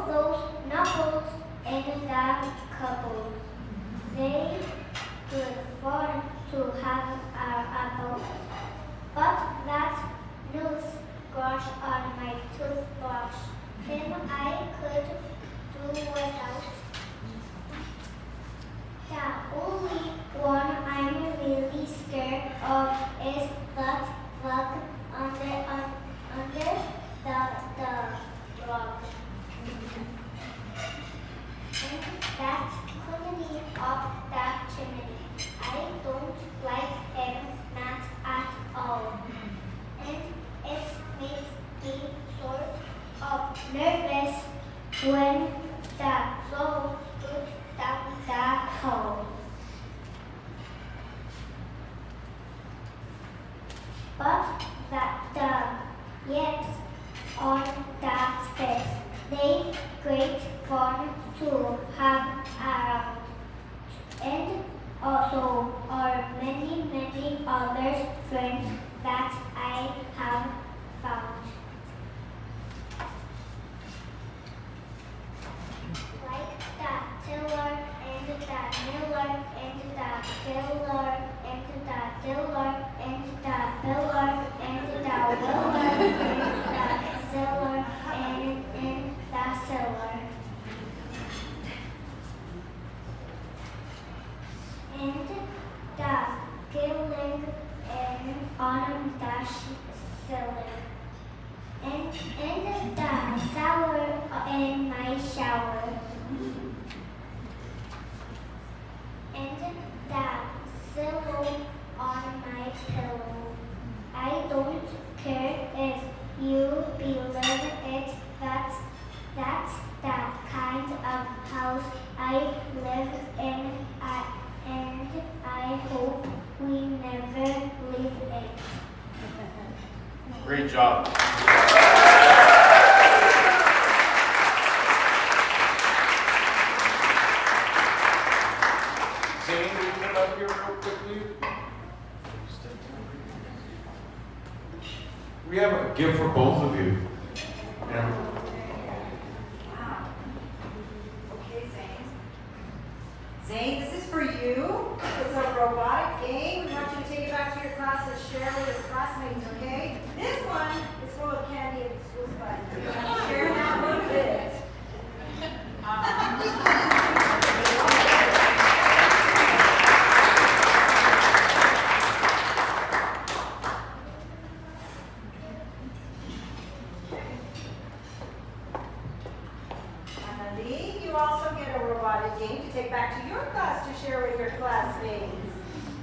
those knuckles and the couples. They could afford to have our apples, but that news scratch on my toothbrush. Him I could do without. The only one I'm really scared of is that bug under the rug. And that chimney up that chimney. I don't like him, not at all. And it makes me sort of nervous when the soul stood down the hole. But the yaks on the stairs, they great fun to have around. And also are many other friends that I have found. Like the tiller and the miller and the killer and the diller and the pillar and the willer and the seller and the seller. And the killing and on the ceiling. And the shower in my shower. And the pillow on my pillow. I don't care if you believe it, that's the kind of house I live in, and I hope we never leave it. Great job. Zane, will you come up here real quickly? We have a gift for both of you. Yeah. Wow. Okay, Zane. Zane, this is for you. It's a robotic game. We want you to take it back to your class and share with your classmates, okay? This one is full of candy and school supplies. You're going to share that one with it. Annalie, you also get a robotic game to take back to your class to share with your classmates.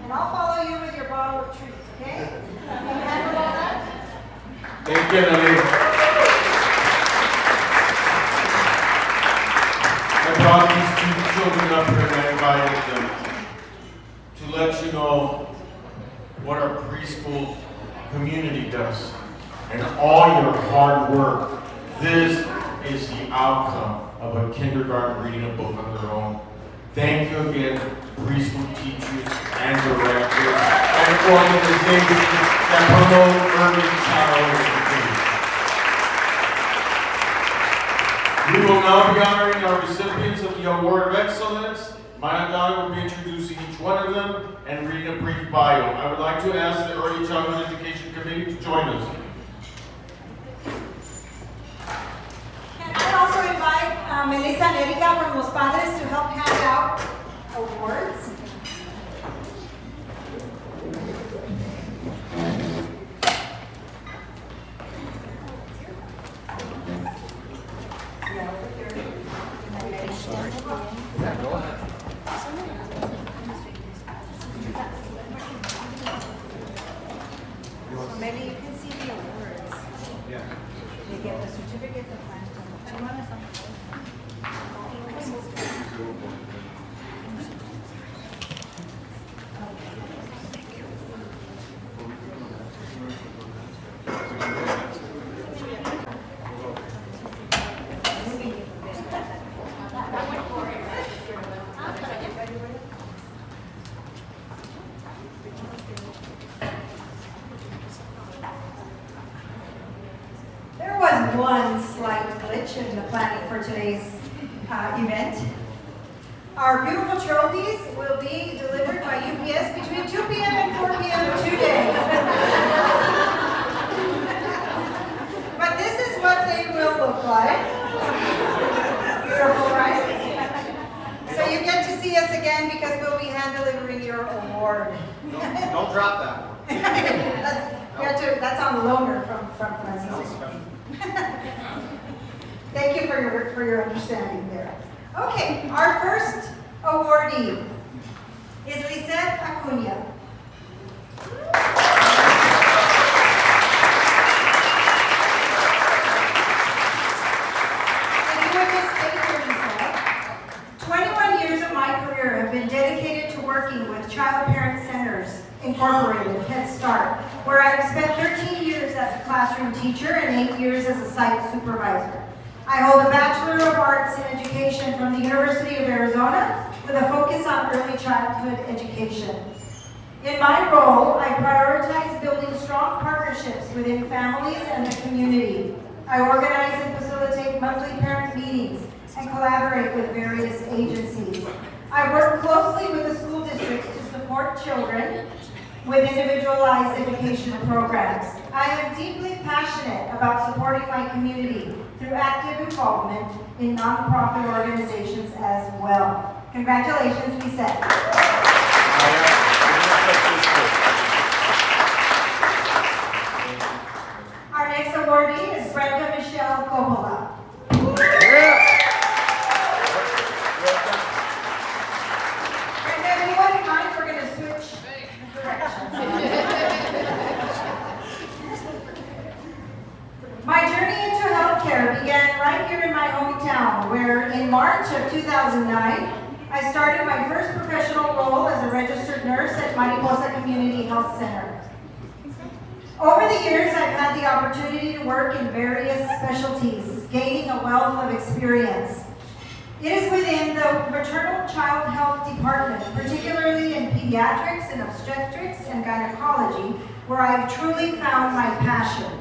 And I'll follow you with your bottle of treats, okay? Can you handle all that? Thank you, Nelly. I brought these two children up here and I invited them to let you know what our preschool community does. And all your hard work, this is the outcome of a kindergarten reading a book on their own. Thank you again, preschool teachers and directors and organizations that promote early childhood education. We will now be honoring our recipients of the Award of Excellence. Maya and Donna will be introducing each one of them and reading a brief bio. I would like to ask the Early Childhood Education Committee to join us. And I also invite Melissa and Erika from Los Padres to help hand out awards. So maybe you can see the awards. Yeah. They get the certificate of There was one a slight glitch in the planning for today's event. Our beautiful trophies will be delivered by UPS between 2 p.m. and 4 p.m. today. But this is what they will look like. Beautiful, right? So you get to see us again because we'll be hand delivering your award. Don't drop that one. That's on the loaner from Francisco. Thank you for your understanding there. Okay, our first awardee is Lisette Acuna. If you would just stay here, Lisette. 21 years of my career have been dedicated to working with Child Parent Centers Incorporated, Head Start, where I have spent 13 years as a classroom teacher and 8 years as a site supervisor. I hold a Bachelor of Arts in Education from the University of Arizona with a focus on early childhood education. In my role, I prioritize building strong partnerships within families and the community. I organize and facilitate monthly parent meetings and collaborate with various agencies. I work closely with the school districts to support children with individualized educational programs. I am deeply passionate about supporting my community through active involvement in nonprofit organizations as well. Congratulations, Lisette. Our next awardee is Brenda Michelle Coppola. Brenda, if you wouldn't mind, we're going to switch directions. My journey into healthcare began right here in my hometown, where in March of 2009, I started my first professional role as a registered nurse at Mariposa Community Health Center. Over the years, I've had the opportunity to work in various specialties, gaining a wealth of experience. It is within the maternal child health department, particularly in pediatrics and obstetrics and gynecology, where I've truly found my passion.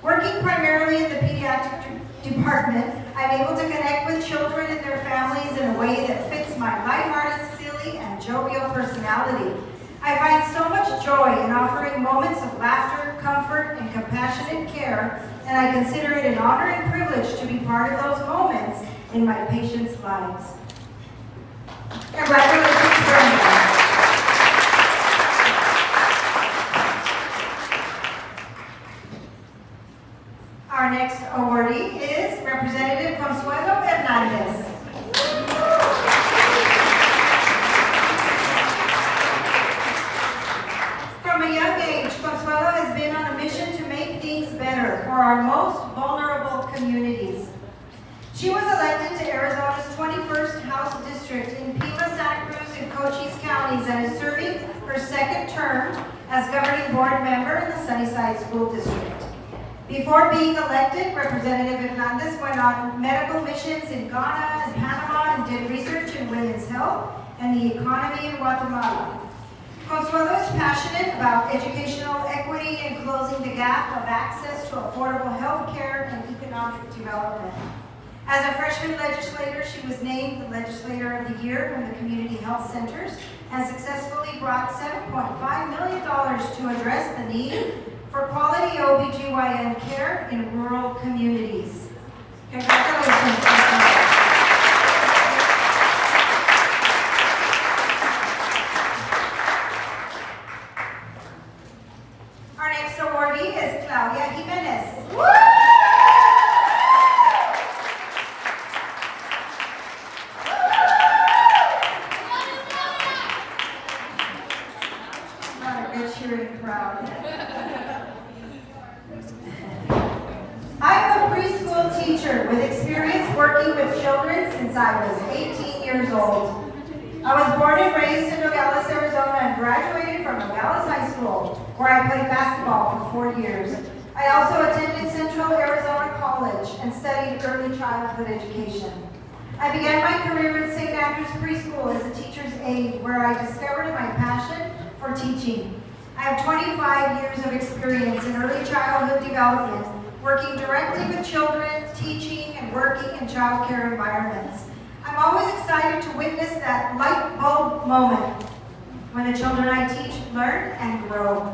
Working primarily in the pediatric department, I'm able to connect with children and their families in a way that fits my lighthearted, silly, and jovial personality. I find so much joy in offering moments of laughter, comfort, and compassionate care, and I consider it an honor and privilege to be part of those moments in my patients' lives. Congratulations, Brenda. Our next awardee is Representative Consuelo Hernandez. From a young age, Consuelo has been on a mission to make things better for our most vulnerable communities. She was elected to Arizona's 21st House District in Pima, Santa Cruz, and Cochise counties and is serving her second term as governing board member in the Sunnyside School District. Before being elected, Representative Hernandez went on medical missions in Ghana and Panama and did research in women's health and the economy in Guatemala. Consuelo is passionate about educational equity and closing the gap of access to affordable health care and economic development. As a freshman legislator, she was named the Legislator of the Year from the Community Health Centers and successfully brought $7.5 million to address the need for quality OBGYN care in rural communities. Congratulations. Our next awardee is Claudia Jimenez. What a good cheering crowd. I'm a preschool teacher with experience working with children since I was 18 years old. I was born and raised in Nogales, Arizona, and graduated from Nogales High School, where I played basketball for 4 years. I also attended Central Arizona College and studied early childhood education. I began my career at St. Andrews Preschool as a teacher's aide, where I discovered my passion for teaching. I have 25 years of experience in early childhood development, working directly with children, teaching and working in childcare environments. I'm always excited to witness that light bulb moment when the children I teach learn and grow.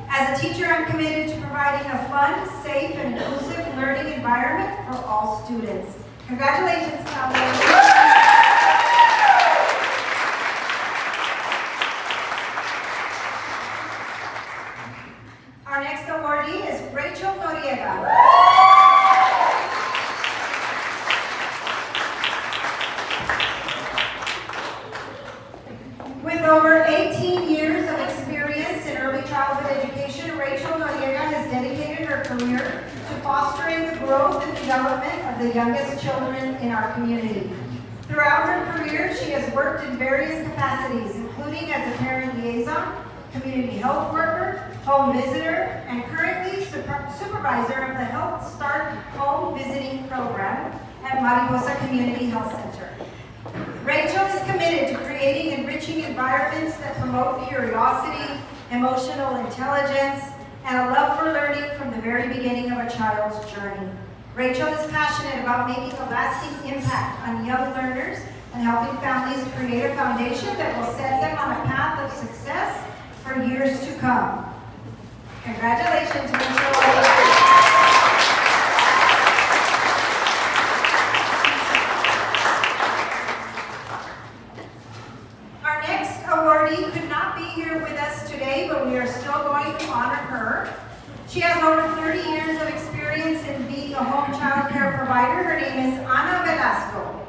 As a teacher, I'm committed to providing a fun, safe, and inclusive learning environment for all students. Congratulations, Cowboys. Our next awardee is Rachel Noriega. With over 18 years of experience in early childhood education, Rachel Noriega has dedicated her career to fostering the growth and development of the youngest children in our community. Throughout her career, she has worked in various capacities, including as a parent liaison, community health worker, home visitor, and currently supervisor of the Health Start Home Visiting Program at Mariposa Community Health Center. Rachel is committed to creating enriching environments that promote curiosity, emotional intelligence, and a love for learning from the very beginning of a child's journey. Rachel is passionate about making a lasting impact on young learners and helping families create a foundation that will set them on a path of success for years to come. Congratulations, Rachel. Our next awardee could not be here with us today, but we are still going to honor her. She has over 30 years of experience in being a home child care provider. Her name is Ana Velasco.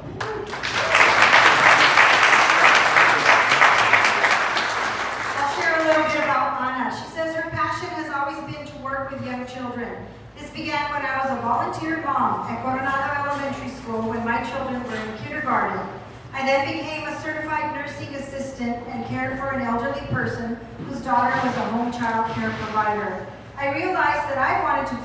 I'll share a little bit about Ana. She says her passion has always been to work with young children. This began when I was a volunteer mom at Coronado Elementary School when my children were in kindergarten. I then became a certified nursing assistant and cared for an elderly person whose daughter was a home child care provider. I realized that I wanted to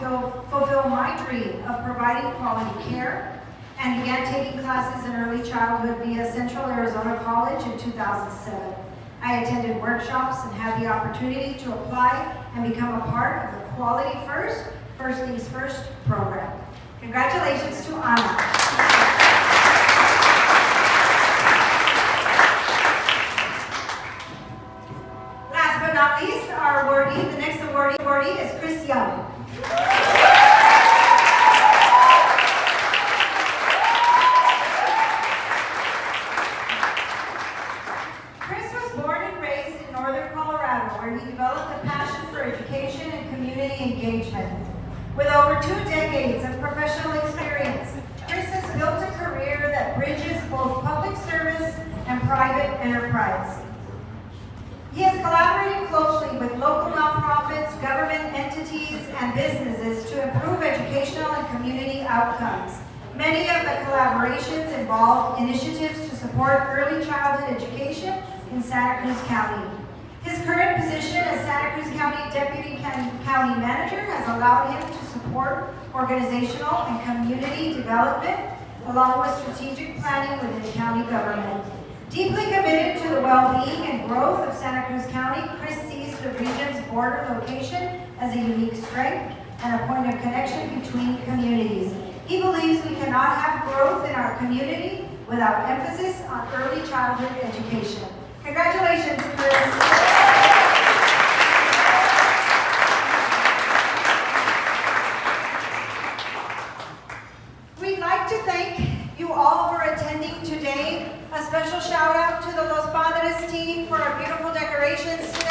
fulfill my dream of providing quality care and began taking classes in early childhood via Central Arizona College in 2007. I attended workshops and had the opportunity to apply and become a part of the Quality First, First Things First program. Congratulations to Ana. Last but not least, our awardee, the next awardee is Chris Young. Chris was born and raised in northern Colorado, where he developed a passion for education and community engagement. With over 2 decades of professional experience, Chris has built a career that bridges both public service and private enterprise. He has collaborated closely with local nonprofits, government entities, and businesses to improve educational and community outcomes. Many of the collaborations involve initiatives to support early childhood education in Santa Cruz County. His current position as Santa Cruz County Deputy County Manager has allowed him to support organizational and community development along with strategic planning within county government. Deeply committed to the well-being and growth of Santa Cruz County, Chris sees the region's border location as a unique strength and a point of connection between communities. He believes we cannot have growth in our community without emphasis on early childhood education. Congratulations, Chris. We'd like to thank you all for attending today. A special shout out to the Los Padres team for our beautiful decorations today.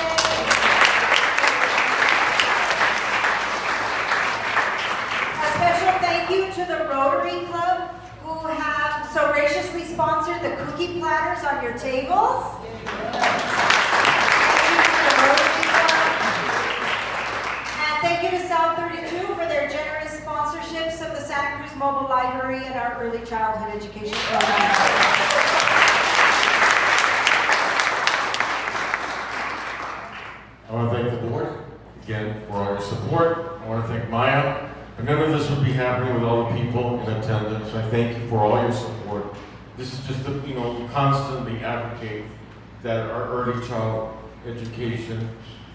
A special thank you to the Rotary Club who have so graciously sponsored the cookie platters on your tables. And thank you to South 32 for their generous sponsorships of the Santa Cruz Mobile Library and our early childhood education program. I want to thank the board again for all your support. I want to thank Maya. And none of this would be happening with all the people in attendance. I thank you for all your support. This is just, we constantly advocate that our early child education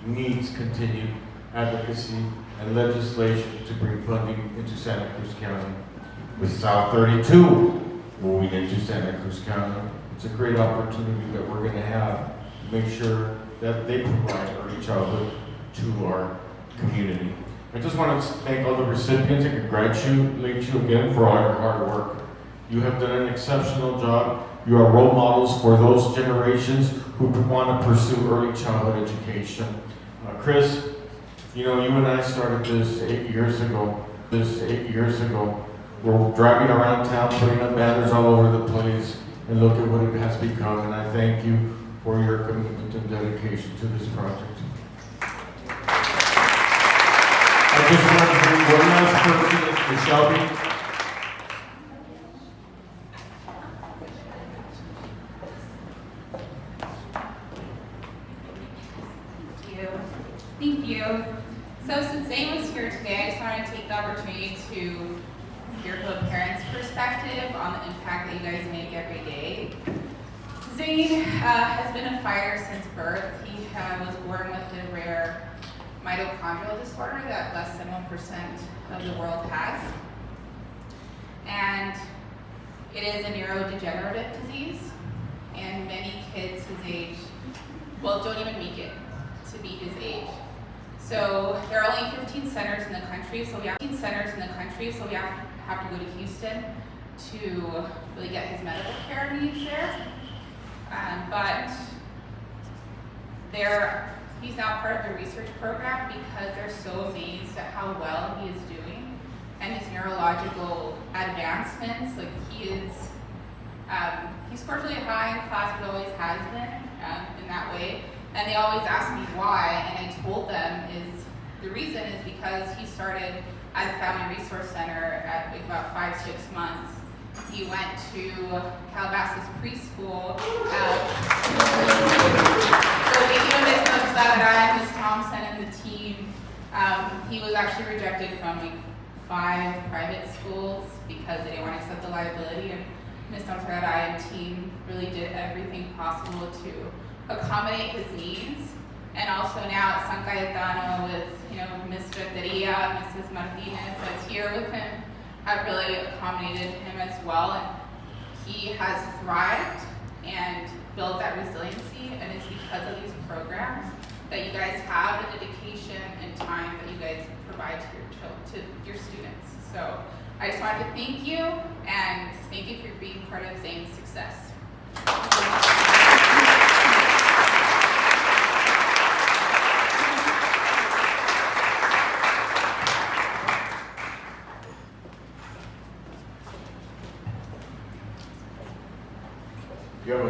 needs continued advocacy and legislation to bring funding into Santa Cruz County. With South 32 moving into Santa Cruz County, it's a great opportunity that we're going to have to make sure that they provide early childhood to our community. I just want to thank all the recipients and congratulate you again for all your hard work. You have done an exceptional job. You are role models for those generations who want to pursue early childhood education. Chris, you know, you and I started this 8 years ago. We're driving around town, putting up banners all over the place, and look at what it has become. And I thank you for your commitment and dedication to this project. I just want to bring one last person, to Shelby. Thank you. So since Zane was here today, I just wanted to take the opportunity to hear from a parent's perspective on the impact that you guys make every day. Zane has been a fighter since birth. He was born with a rare mitochondrial disorder that less than 1% of the world has. And it is a neurodegenerative disease, and many kids his age, don't even make it to be his age. So there are only 15 centers in the country, so we have to go to Houston to really get his medical care needs there. But he's now part of the research program because they're so amazed at how well he is doing and his neurological advancements. Like he scores really high in class, but always has been in that way. And they always ask me why, and I told them the reason is because he started at the Family Resource Center at like about 5-6 months. He went to Calabasas preschool. So we Miss Sada, Miss Thompson, and the team. He was actually rejected from like 5 private schools because they didn't want to accept the liability. And Miss Thompson and team really did everything possible to accommodate his needs. And also now at San Cayetano with, Ms. Renteria, Mrs. Martinez that's here with him, have really accommodated him as well. And he has thrived and built that resiliency, and it's because of these programs that you guys have, the dedication and time that you guys provide to your students. So I just wanted to thank you, and thank you for being part of Zane's success. You have a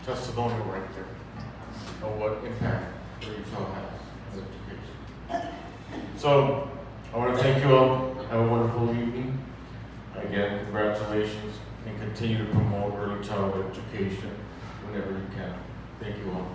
testimonial right there of what impact early child has on education. So I want to thank you all. Have a wonderful evening. Again, congratulations, and continue to promote early childhood education whenever you can. Thank you all.